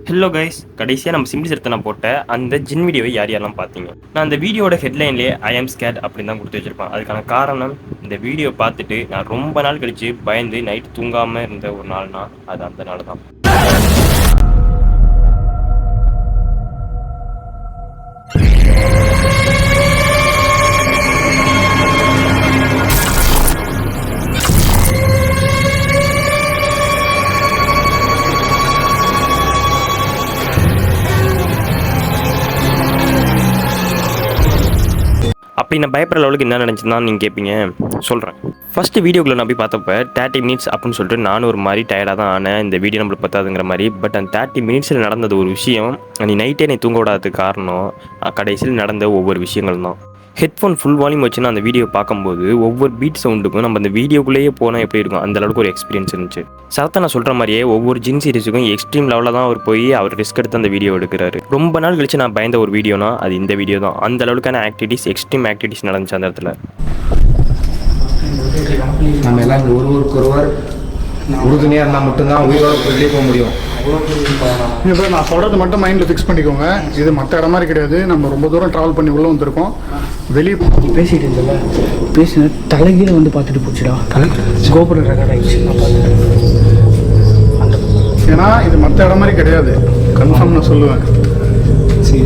Hello guys, கடைசியாக நம்ம simply சரத்தை நான் போட்ட அந்த ஜின் வீடியோவை யாரெல்லாம் பார்த்தீங்க? நான் அந்த வீடியோட ஹெட்லைன்லேயே ஐ ஆம் ஸ்கேட் அப்படின்னு தான் கொடுத்து வச்சிருப்பேன். அதுக்கான காரணம், இந்த வீடியோ பார்த்துட்டு நான் ரொம்ப நாள் கழித்து பயந்து நைட் தூங்காமல் இருந்த ஒரு நாள்னா அது அந்த நாள் தான். அப்படி நான் பயப்படுற லெவலுக்கு என்ன நினச்சிருந்தா நீங்கள் கேட்பீங்க, சொல்கிறேன். ஃபஸ்ட்டு வீடியோக்குள்ளே நான் போய் பார்த்தப்ப 30 மினிட்ஸ் அப்படின்னு சொல்லிட்டு நானும் ஒரு மாதிரி டயர்டாக தான் ஆனேன். இந்த வீடியோ நம்மளுக்கு பத்தாதுங்கிற மாதிரி. பட் அந்த 30 மினிட்ஸில் நடந்தது ஒரு விஷயம், நீ நைட்டே நீ தூங்க விடாததுக்கு காரணம் கடைசியில் நடந்த ஒவ்வொரு விஷயங்கள் தான். ஹெட்ஃபோன் ஃபுல் வால்யூம் வச்சு நான் அந்த வீடியோ பார்க்கும்போது ஒவ்வொரு பீட் சவுண்டுக்கும் நம்ம அந்த வீடியோக்குள்ளேயே போனால் எப்படி இருக்கும் அந்த அளவுக்கு ஒரு எக்ஸ்பீரியன்ஸ் இருந்துச்சு. சரத்தை நான் சொல்கிற மாதிரியே ஒவ்வொரு ஜின் சீரிஸுக்கும் எக்ஸ்ட்ரீம் லெவலில் தான் அவர் ரிஸ்க் எடுத்து அந்த வீடியோ எடுக்கிறாரு. ரொம்ப நாள் கழிச்சு நான் பயந்த ஒரு வீடியோனா அது இந்த வீடியோ தான். அந்த அளவுக்கான ஆக்டிவிட்டிஸ், எக்ஸ்ட்ரீம் ஆக்டிவிட்டிஸ் நடந்துச்சு அந்த இடத்துல. நம்ம எல்லாம் ஒருவருக்கொருவர் உறுதுணையாக இருந்தால் மட்டும்தான் உயிரோடு வெளியே போக முடியும். இப்போ நான் சொல்கிறது மட்டும் மைண்டில் ஃபிக்ஸ் பண்ணிக்கோங்க. இது மற்ற இடம் மாதிரி கிடையாது. நம்ம ரொம்ப தூரம் ட்ராவல் பண்ணி உள்ளே வந்திருக்கோம். வெளியே பேசிகிட்டு இருந்தல பேசின தலைகீழ வந்து பார்த்துட்டு போச்சுடா. கோபுரம் ரெக்கார்ட் ஆகிடுச்சு. நான் பார்த்துட்டேன் அந்த. ஏன்னா இது மற்ற இடம் மாதிரி கிடையாது, கன்ஃபார்ம் நான் சொல்லுவேன். சரி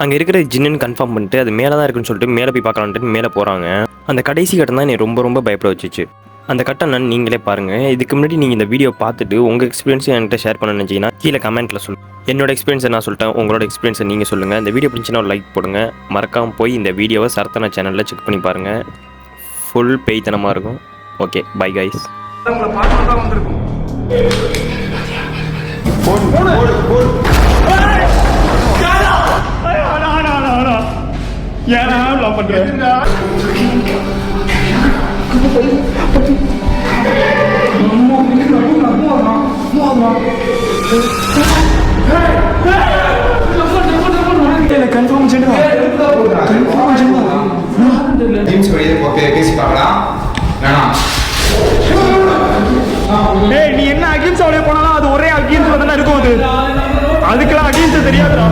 அங்கே இருக்கிற ஜின்னு கன்ஃபார்ம் பண்ணிட்டு அது மேலே தான் இருக்குன்னு சொல்லிட்டு மேலே போய் பார்க்கலான்ட்டு மேலே போகிறாங்க. அந்த கடைசி கட்டம் தான் என்னை ரொம்ப பயப்பட வச்சிச்சு. அந்த கட்டம் நான் நீங்களே பாருங்கள். இதுக்கு முன்னாடி நீங்கள் இந்த வீடியோ பார்த்துட்டு உங்கள் எக்ஸ்பீரியன்ஸை என்கிட்ட ஷேர் பண்ண நினச்சிங்கன்னா கீழே கமெண்ட்டில் சொல்லுங்கள். என்னோட எக்ஸ்பீரியன்ஸை நான் சொல்லிட்டேன், உங்களோட எக்ஸ்பீரியன்ஸை நீங்கள் சொல்லுங்கள். இந்த வீடியோ பிடிச்சின்னா ஒரு லைக் போடுங்க. மறக்காமல் போய் இந்த வீடியோவை சரத்தனா சேனலில் செக் பண்ணி பாருங்கள். ஃபுல் பேய்த்தனமாக இருக்கும். Okay, bye guys. பேசி பார்க்கலாம். நீ என்ன அகிம்சை போனாலும் அது ஒரே அகிம்சை தானே இருக்கும். அதுக்கெல்லாம் அகிம்சை தெரியாதுடா.